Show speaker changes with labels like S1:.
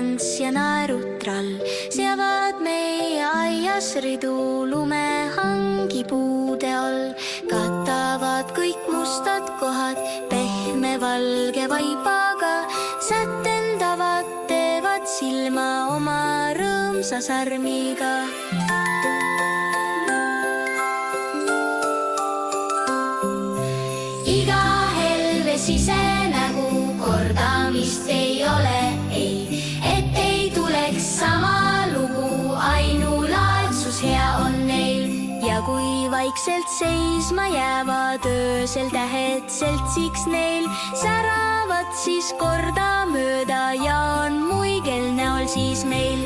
S1: tants ja naerutrall seavad meie aias ridu lumehangi puude all. Katavad kõik mustad kohad pehme valge vaibaga, sätendavad, teevad silma oma rõõmsa särmiga. Iga helve sisenägu kordamist ei ole, ei, et ei tuleks sama lugu, ainulaadsus hea on neil. Ja kui vaikselt seisma jäävad öösel tähed seltsiks neil, säravad siis kordamööda ja on muigel näol siis meil.